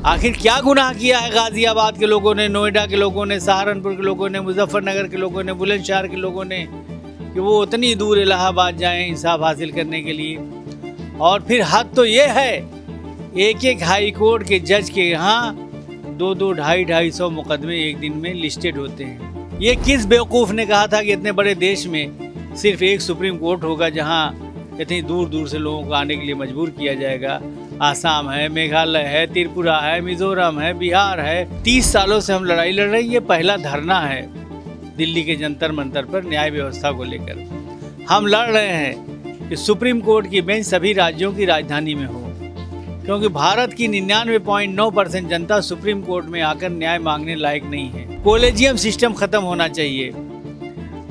आखिर क्या गुनाह किया है गाजियाबाद के लोगों ने, नोएडा के लोगों ने, सहारनपुर के लोगों ने, मुजफ्फरनगर के लोगों ने, बुलंदशहर के लोगों ने, कि वो उतनी दूर इलाहाबाद जाएं इंसाफ हासिल करने के लिए। और फिर हद तो ये है, एक एक हाई कोर्ट के जज के यहाँ 2-2, 250 मुकदमे एक दिन में लिस्टेड होते हैं। ये किस बेवकूफ़ ने कहा था कि इतने बड़े देश में सिर्फ एक सुप्रीम कोर्ट होगा जहाँ इतनी दूर दूर से लोगों को आने के लिए मजबूर किया जाएगा। आसाम है, मेघालय है, त्रिपुरा है, मिजोरम है, बिहार है। 30 सालों से हम लड़ाई लड़ रहे हैं। ये पहला धरना है दिल्ली के जंतर मंतर पर न्याय व्यवस्था को लेकर। हम लड़ रहे हैं कि सुप्रीम कोर्ट की बेंच सभी राज्यों की राजधानी में हो, क्योंकि भारत की 99.9% जनता सुप्रीम कोर्ट में आकर न्याय मांगने लायक नहीं है। कॉलेजियम सिस्टम खत्म होना चाहिए।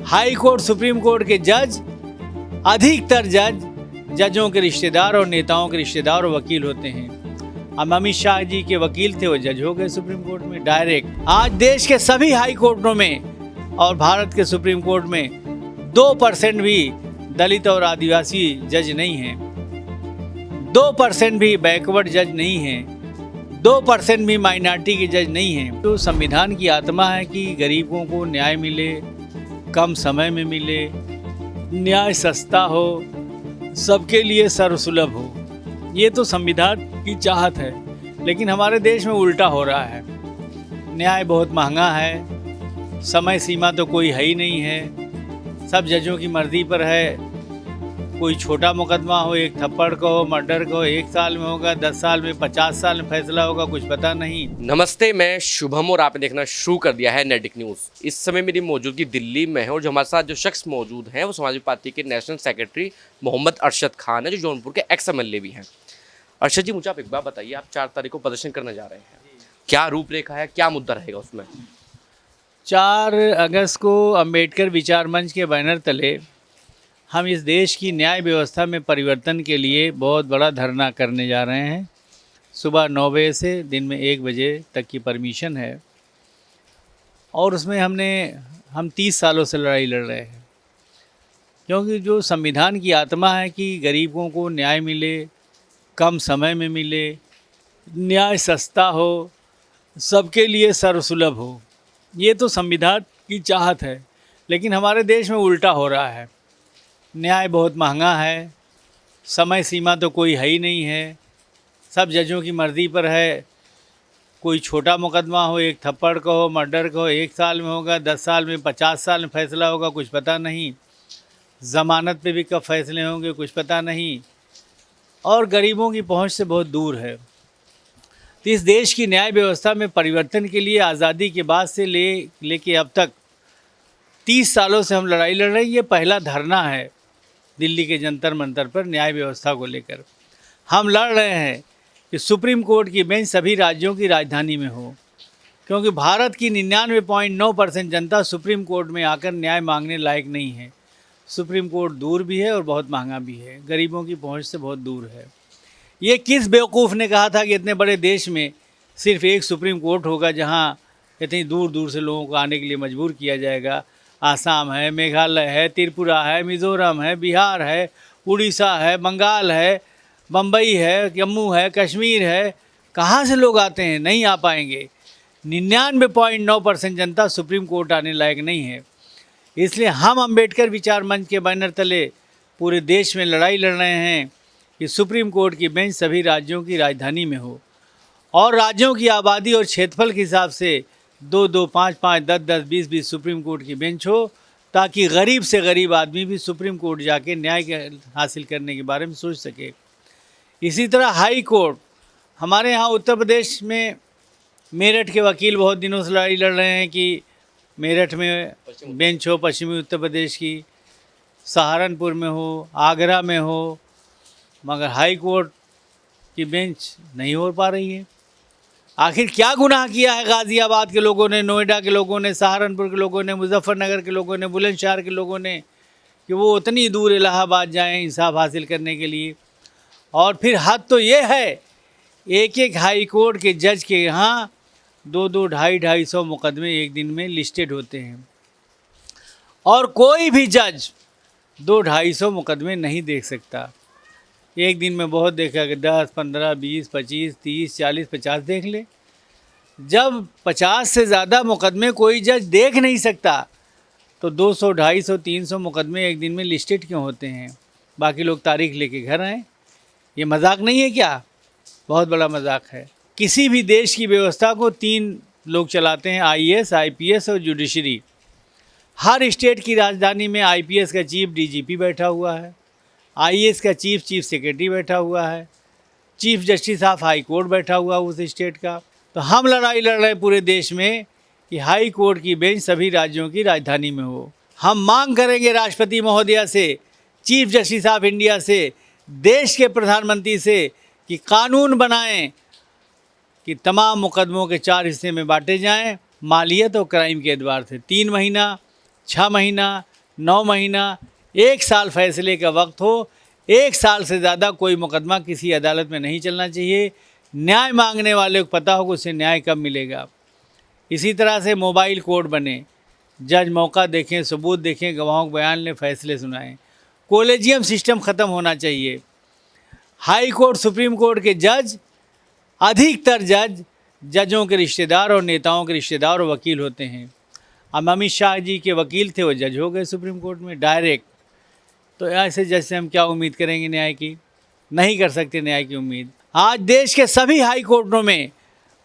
हाई कोर्ट, सुप्रीम कोर्ट के जज, अधिकतर जजों के रिश्तेदार और नेताओं के रिश्तेदार और वकील होते हैं। अब अमित शाह जी के वकील थे, वो जज हो गए सुप्रीम कोर्ट में डायरेक्ट। आज देश के सभी हाई कोर्टों में और भारत के सुप्रीम कोर्ट में 2% भी दलित और आदिवासी जज नहीं हैं, 2% भी बैकवर्ड जज नहीं हैं, 2% भी माइनॉरिटी के जज नहीं हैं। तो संविधान की आत्मा है कि गरीबों को न्याय मिले, कम समय में मिले, न्याय सस्ता हो, सबके लिए सर्वसुलभ हो। ये तो संविधान की चाहत है, लेकिन हमारे देश में उल्टा हो रहा है। न्याय बहुत महंगा है, समय सीमा तो कोई है ही नहीं है, सब जजों की मर्जी पर है। कोई छोटा मुकदमा हो, एक थप्पड़ का हो, मर्डर का हो, 1 साल में होगा, 10 साल में, 50 साल में फैसला होगा, कुछ पता नहीं। नमस्ते, मैं शुभम और आपने देखना शुरू कर दिया है नेटिक न्यूज़। इस समय मेरी मौजूदगी दिल्ली में है और जो हमारे साथ जो शख्स मौजूद हैं वो समाजवादी पार्टी के नेशनल सेक्रेटरी मोहम्मद अरशद खान है, जो जौनपुर के एक्स MLA भी हैं। अरशद जी, मुझे आप एक बात बताइए, आप 4 तारीख को प्रदर्शन करने जा रहे हैं, क्या रूपरेखा है, क्या मुद्दा रहेगा उसमें? 4 अगस्त को अम्बेडकर विचार मंच के बैनर तले हम इस देश की न्याय व्यवस्था में परिवर्तन के लिए बहुत बड़ा धरना करने जा रहे हैं। सुबह 9 बजे से दिन में 1 बजे तक की परमिशन है और उसमें हम 30 सालों से लड़ाई लड़ रहे हैं, क्योंकि जो संविधान की आत्मा है कि गरीबों को न्याय मिले, कम समय में मिले, न्याय सस्ता हो, सबके लिए सर्वसुलभ हो। ये तो संविधान की चाहत है, लेकिन हमारे देश में उल्टा हो रहा है। न्याय बहुत महंगा है, समय सीमा तो कोई है ही नहीं है, सब जजों की मर्ज़ी पर है। कोई छोटा मुकदमा हो, एक थप्पड़ का हो, मर्डर का हो, 1 साल में होगा, 10 साल में, 50 साल में फैसला होगा, कुछ पता नहीं। ज़मानत पे भी कब फैसले होंगे, कुछ पता नहीं। और गरीबों की पहुंच से बहुत दूर है। तो इस देश की न्याय व्यवस्था में परिवर्तन के लिए आज़ादी के बाद से लेके अब तक 30 सालों से हम लड़ाई लड़ रहे हैं। ये पहला धरना है दिल्ली के जंतर मंतर पर न्याय व्यवस्था को लेकर। हम लड़ रहे हैं कि सुप्रीम कोर्ट की बेंच सभी राज्यों की राजधानी में हो, क्योंकि भारत की 99.9% जनता सुप्रीम कोर्ट में आकर न्याय मांगने लायक नहीं है। सुप्रीम कोर्ट दूर भी है और बहुत महंगा भी है, गरीबों की पहुंच से बहुत दूर है। ये किस बेवकूफ़ ने कहा था कि इतने बड़े देश में सिर्फ एक सुप्रीम कोर्ट होगा जहाँ इतनी दूर दूर से लोगों को आने के लिए मजबूर किया जाएगा। आसाम है, मेघालय है, त्रिपुरा है, मिजोरम है, बिहार है, उड़ीसा है, बंगाल है, बम्बई है, जम्मू है, कश्मीर है। कहाँ से लोग आते हैं? नहीं आ पाएंगे। 99.9% जनता सुप्रीम कोर्ट आने लायक नहीं है। इसलिए हम अम्बेडकर विचार मंच के बैनर तले पूरे देश में लड़ाई लड़ रहे हैं कि सुप्रीम कोर्ट की बेंच सभी राज्यों की राजधानी में हो और राज्यों की आबादी और क्षेत्रफल के हिसाब से 2-2, 5-5, 10-10, 20-20 सुप्रीम कोर्ट की बेंच हो, ताकि गरीब से गरीब आदमी भी सुप्रीम कोर्ट जाके न्याय हासिल करने के बारे में सोच सके। इसी तरह हाई कोर्ट, हमारे यहाँ उत्तर प्रदेश में मेरठ के वकील बहुत दिनों से लड़ाई लड़ रहे हैं कि मेरठ में बेंच हो, पश्चिमी उत्तर प्रदेश की, सहारनपुर में हो, आगरा में हो, मगर हाई कोर्ट की बेंच नहीं हो पा रही है। आखिर क्या गुनाह किया है गाजियाबाद के लोगों ने, नोएडा के लोगों ने, सहारनपुर के लोगों ने, मुजफ्फरनगर के लोगों ने, बुलंदशहर के लोगों ने, कि वो उतनी दूर इलाहाबाद जाएं इंसाफ हासिल करने के लिए। और फिर हद तो ये है, एक एक हाई कोर्ट के जज के यहाँ 2-2, 250 मुकदमे एक दिन में लिस्टेड होते हैं और कोई भी जज 200-250 मुकदमे नहीं देख सकता। एक दिन में बहुत देखा कि 10, 15, 20, 25, 30, 40, 50 देख ले। जब 50 से ज़्यादा मुकदमे कोई जज देख नहीं सकता तो 200, 250, 300 मुकदमे एक दिन में लिस्टेड क्यों होते हैं? बाकी लोग तारीख लेके घर आए। ये मजाक नहीं है क्या? बहुत बड़ा मजाक है। किसी भी देश की व्यवस्था को 3 लोग चलाते हैं, IAS, IPS और जुडिशरी। हर स्टेट की राजधानी में IPS का चीफ DGP बैठा हुआ है, IAS का चीफ सेक्रेटरी बैठा हुआ है, chief justice of high court बैठा हुआ उस स्टेट का। तो हम लड़ाई लड़ रहे हैं पूरे देश में कि हाई कोर्ट की बेंच सभी राज्यों की राजधानी में हो। हम मांग करेंगे राष्ट्रपति महोदया से, चीफ जस्टिस ऑफ इंडिया से, देश के प्रधानमंत्री से कि कानून बनाएं कि तमाम मुकदमों के 4 हिस्से में बांटे जाएं, मालियत और क्राइम के एतबार से। 3 महीना, 6 महीना, 9 महीना, 1 साल फैसले का वक्त हो। 1 साल से ज़्यादा कोई मुकदमा किसी अदालत में नहीं चलना चाहिए। न्याय मांगने वाले को पता हो कि उसे न्याय कब मिलेगा। इसी तरह से मोबाइल कोर्ट बने, जज मौका देखें, सबूत देखें, गवाहों को बयान लें, फैसले सुनाएं। कॉलेजियम सिस्टम ख़त्म होना चाहिए। हाई कोर्ट, सुप्रीम कोर्ट के जज, अधिकतर जजों के रिश्तेदार और नेताओं के रिश्तेदार और वकील होते हैं। अब अमित शाह जी के वकील थे, वो जज हो गए सुप्रीम कोर्ट में डायरेक्ट। तो ऐसे जज से हम क्या उम्मीद करेंगे न्याय की? नहीं कर सकते न्याय की उम्मीद। आज देश के सभी हाई कोर्टों में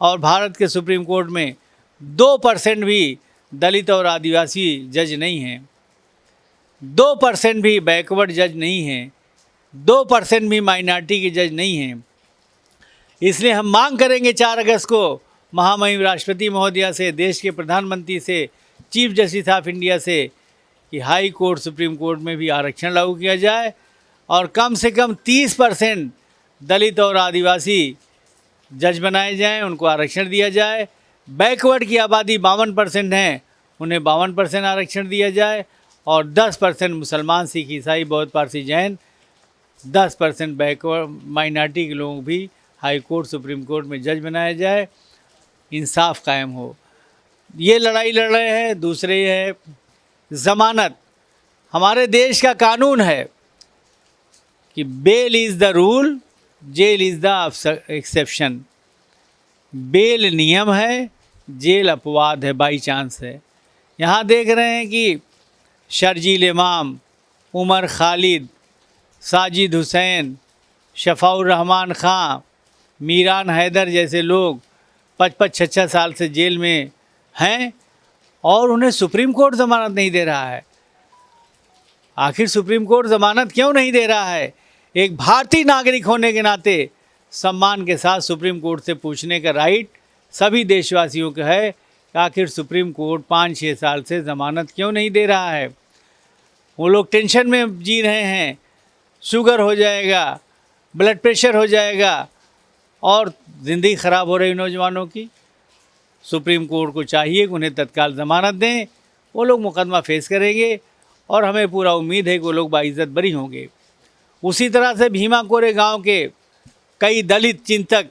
और भारत के सुप्रीम कोर्ट में 2% भी दलित और आदिवासी जज नहीं हैं, 2% भी बैकवर्ड जज नहीं हैं, 2% भी माइनॉरिटी के जज नहीं हैं। इसलिए हम मांग करेंगे 4 अगस्त को महामहिम राष्ट्रपति महोदया से, देश के प्रधानमंत्री से, चीफ जस्टिस ऑफ इंडिया से कि हाई कोर्ट, सुप्रीम कोर्ट में भी आरक्षण लागू किया जाए और कम से कम 30% दलित और आदिवासी जज बनाए जाएं, उनको आरक्षण दिया जाए। बैकवर्ड की आबादी 52% है, उन्हें 52% आरक्षण दिया जाए और 10% मुसलमान, सिख, ईसाई, बौद्ध, पारसी, जैन, 10% बैकवर्ड माइनॉरिटी के लोग भी हाई कोर्ट, सुप्रीम कोर्ट में जज बनाया जाए, इंसाफ कायम हो। ये लड़ाई लड़ रहे हैं। दूसरे ये है ज़मानत। हमारे देश का कानून है कि bail is the rule, jail is the exception. Bail नियम है, जेल अपवाद है, बाई चांस है। यहाँ देख रहे हैं कि शर्जील इमाम, उमर खालिद, साजिद हुसैन, शफाउर रहमान ख़ां, मीरान हैदर जैसे लोग 5-6 साल से जेल में हैं और उन्हें सुप्रीम कोर्ट ज़मानत नहीं दे रहा है। आखिर सुप्रीम कोर्ट ज़मानत क्यों नहीं दे रहा है? एक भारतीय नागरिक होने के नाते सम्मान के साथ सुप्रीम कोर्ट से पूछने का राइट सभी देशवासियों का है कि आखिर सुप्रीम कोर्ट 5-6 साल से ज़मानत क्यों नहीं दे रहा है। वो लोग टेंशन में जी रहे हैं, शुगर हो जाएगा, ब्लड प्रेशर हो जाएगा और ज़िंदगी ख़राब हो रही नौजवानों की। सुप्रीम कोर्ट को चाहिए कि उन्हें तत्काल ज़मानत दें। वो लोग मुकदमा फेस करेंगे और हमें पूरा उम्मीद है कि वो लोग बाइज़्ज़त बरी होंगे। उसी तरह से भीमा कोरे गांव के कई दलित चिंतक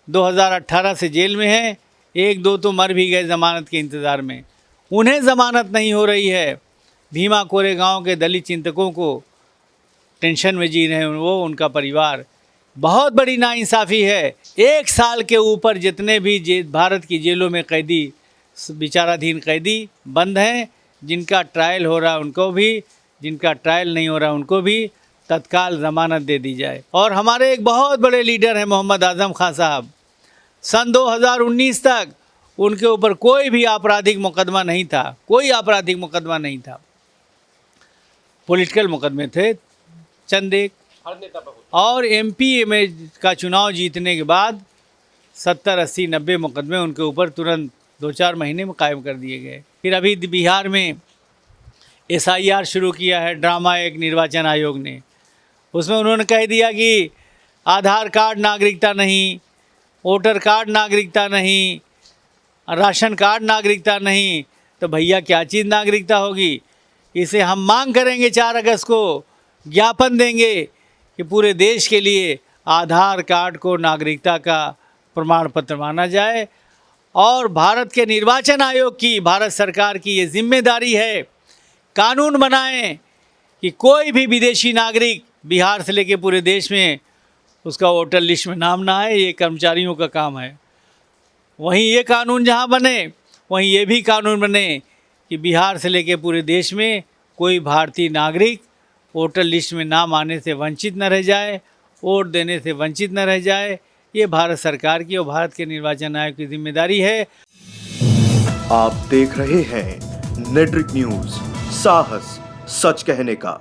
2018 से जेल में हैं, 1-2 तो मर भी गए ज़मानत के इंतज़ार में। उन्हें ज़मानत नहीं हो रही है। भीमा कोरे गांव के दलित चिंतकों को टेंशन में जी रहे हैं वो, उनका परिवार। बहुत बड़ी नाइंसाफ़ी है। 1 साल के ऊपर जितने भी भारत की जेलों में कैदी, विचाराधीन कैदी बंद हैं, जिनका ट्रायल हो रहा है उनको भी, जिनका ट्रायल नहीं हो रहा उनको भी तत्काल ज़मानत दे दी जाए। और हमारे एक बहुत बड़े लीडर हैं मोहम्मद आज़म खान साहब, सन 2019 तक उनके ऊपर कोई भी आपराधिक मुकदमा नहीं था, कोई आपराधिक मुकदमा नहीं था। पॉलिटिकल मुकदमे थे चंद एक। और MP में का चुनाव जीतने के बाद 70, 80, 90 मुकदमे उनके ऊपर तुरंत 2-4 महीने में कायम कर दिए गए। फिर अभी बिहार में SIR शुरू किया है ड्रामा एक निर्वाचन आयोग ने। उसमें उन्होंने कह दिया कि आधार कार्ड नागरिकता नहीं, वोटर कार्ड नागरिकता नहीं, राशन कार्ड नागरिकता नहीं, तो भैया क्या चीज़ नागरिकता होगी? इसे हम मांग करेंगे 4 अगस्त को, ज्ञापन देंगे कि पूरे देश के लिए आधार कार्ड को नागरिकता का प्रमाण पत्र माना जाए। और भारत के निर्वाचन आयोग की, भारत सरकार की ये जिम्मेदारी है, कानून बनाएं कि कोई भी विदेशी नागरिक बिहार से लेके पूरे देश में उसका वोटर लिस्ट में नाम ना आए, ये कर्मचारियों का काम है। वहीं ये कानून जहाँ बने वहीं ये भी कानून बने कि बिहार से लेके पूरे देश में कोई भारतीय नागरिक वोटर लिस्ट में नाम आने से वंचित न रह जाए, वोट देने से वंचित न रह जाए। ये भारत सरकार की और भारत के निर्वाचन आयोग की जिम्मेदारी है। आप देख रहे हैं नेट्रिक न्यूज, साहस सच कहने का।